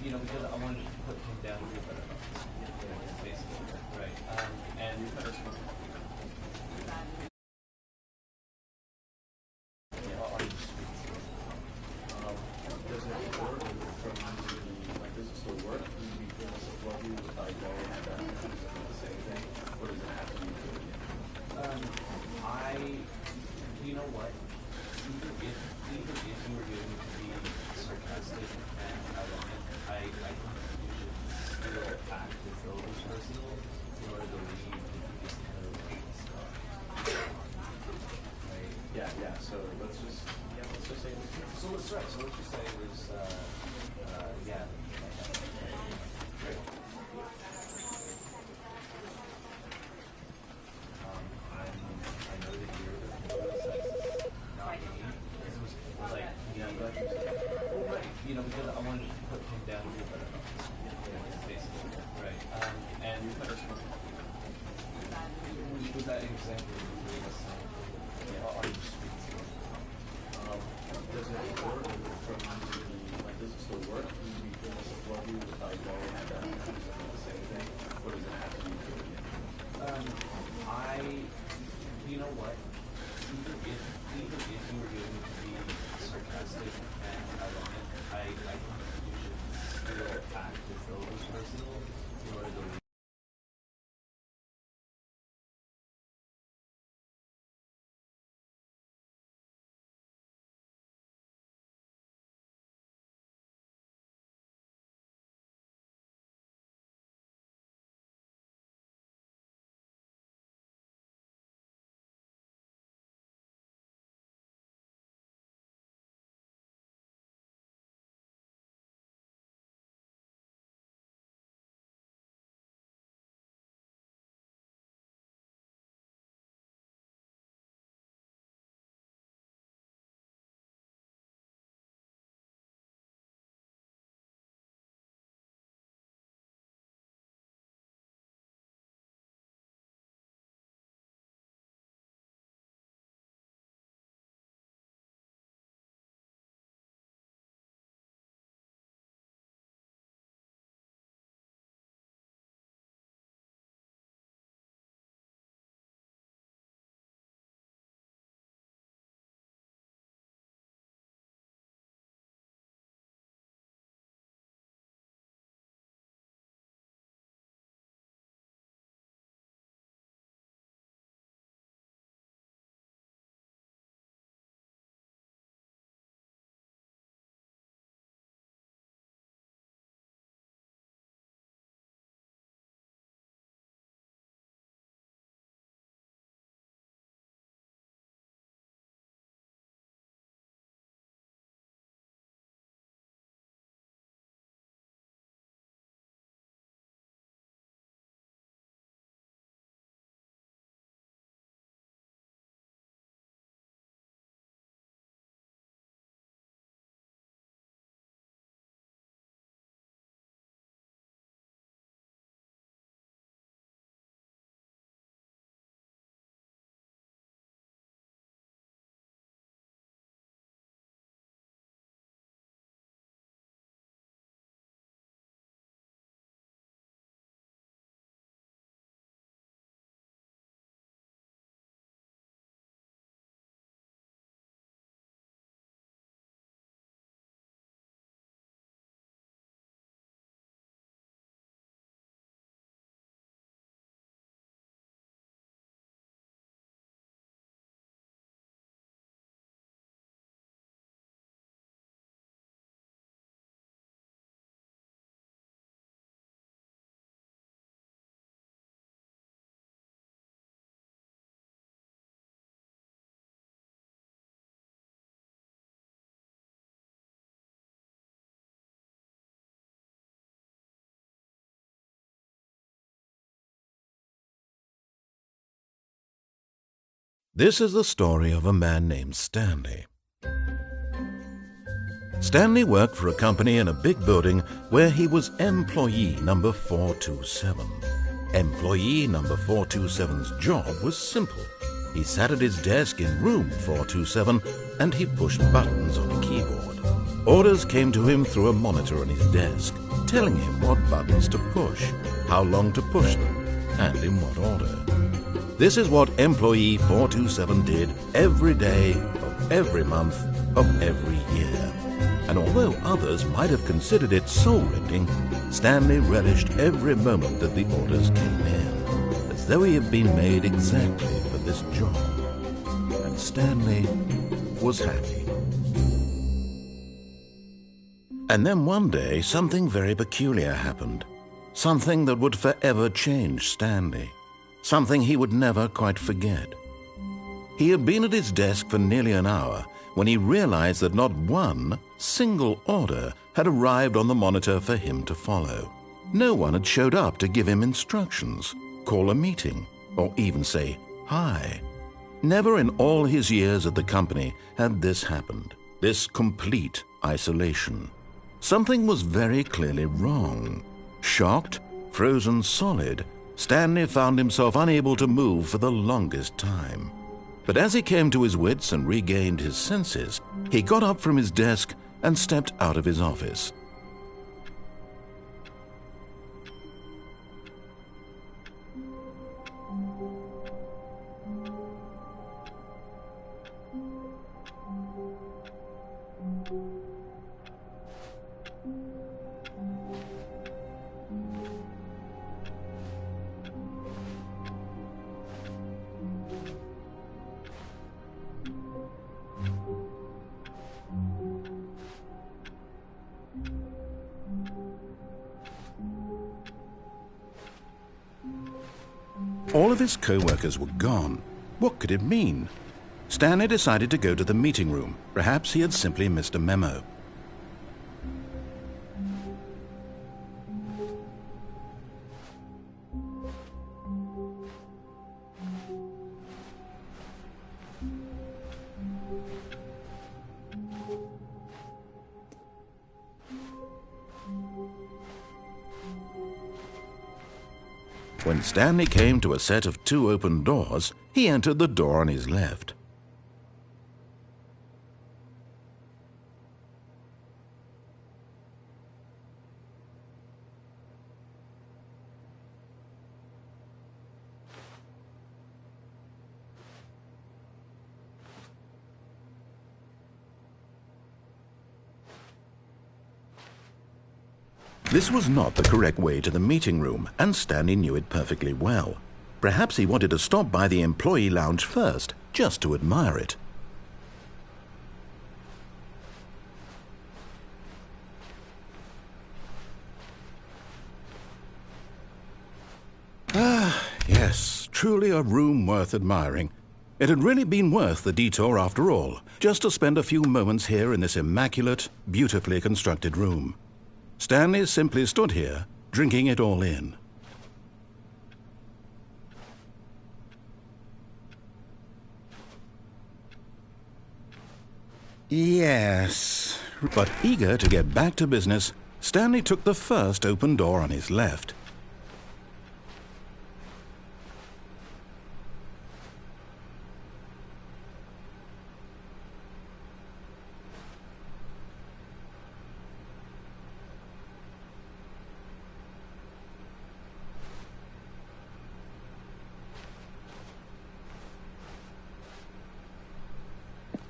because I wanted to put him down to a better basically, right? And does it work from like does it still work? Do you feel this flow you if I go and the same thing? Or does it have to be good again? you know what? Even if you were going to be sarcastic and ironic, I think you should still act as though it was personal in order to leave this kind of stuff. Right? Yeah. So let's just say it was good. So let's just say it was yeah. Great. I know that you're the sexist, not me. This was like right. Because I wanted to put him down to a better basically, right? And was that example really the same? Are you Does it work from like does it still work? Do you feel this flow you if I go and the same thing? Or does it have to be good again? you know what? Even if you were going to be sarcastic and ironic, I think you should still act as though it was personal in order to leave. This is the story of a man named Stanley. Stanley worked for a company in a big building where he was employee number 427. Employee number 427's job was simple. He sat at his desk in room 427 and he pushed buttons on a keyboard. Orders came to him through a monitor on his desk, telling him what buttons to push, how long to push them, and in what order. This is what employee 427 did every day of every month of every year. And although others might have considered it soul-rending, Stanley relished every moment that the orders came in, as though he had been made exactly for this job. And Stanley was happy. And then one day, something very peculiar happened. Something that would forever change Stanley. Something he would never quite forget. He had been at his desk for nearly an hour when he realized that not one single order had arrived on the monitor for him to follow. No one had showed up to give him instructions, call a meeting, or even say hi. Never in all his years at the company had this happened, this complete isolation. Something was very clearly wrong. Shocked, frozen solid, Stanley found himself unable to move for the longest time. But as he came to his wits and regained his senses, he got up from his desk and stepped out of his office. All of his co-workers were gone. What could it mean? Stanley decided to go to the meeting room. Perhaps he had simply missed a memo. When Stanley came to a set of 2 open doors, he entered the door on his left. This was not the correct way to the meeting room, and Stanley knew it perfectly well. Perhaps he wanted to stop by the employee lounge first, just to admire it. Ah, yes, truly a room worth admiring. It had really been worth the detour after all, just to spend a few moments here in this immaculate, beautifully constructed room. Stanley simply stood here, drinking it all in. Yes. But eager to get back to business, Stanley took the first open door on his left.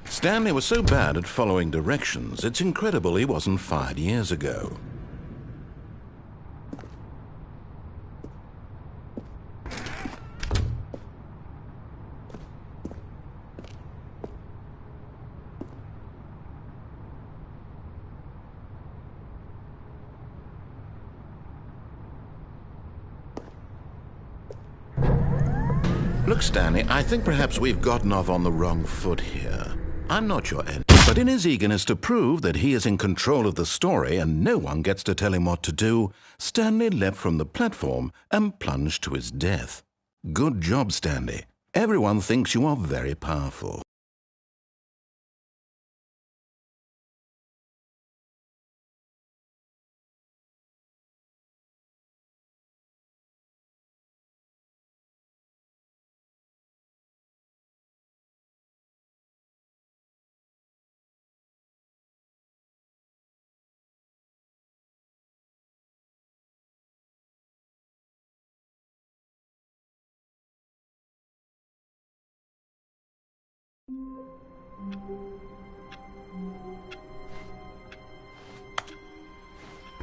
Stanley was so bad at following directions, it's incredible he wasn't fired years ago. Look, Stanley, I think perhaps we've gotten off on the wrong foot here. I'm not your enemy, but in his eagerness to prove that he is in control of the story and no one gets to tell him what to do, Stanley leapt from the platform and plunged to his death. Good job, Stanley. Everyone thinks you are very powerful.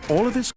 All of his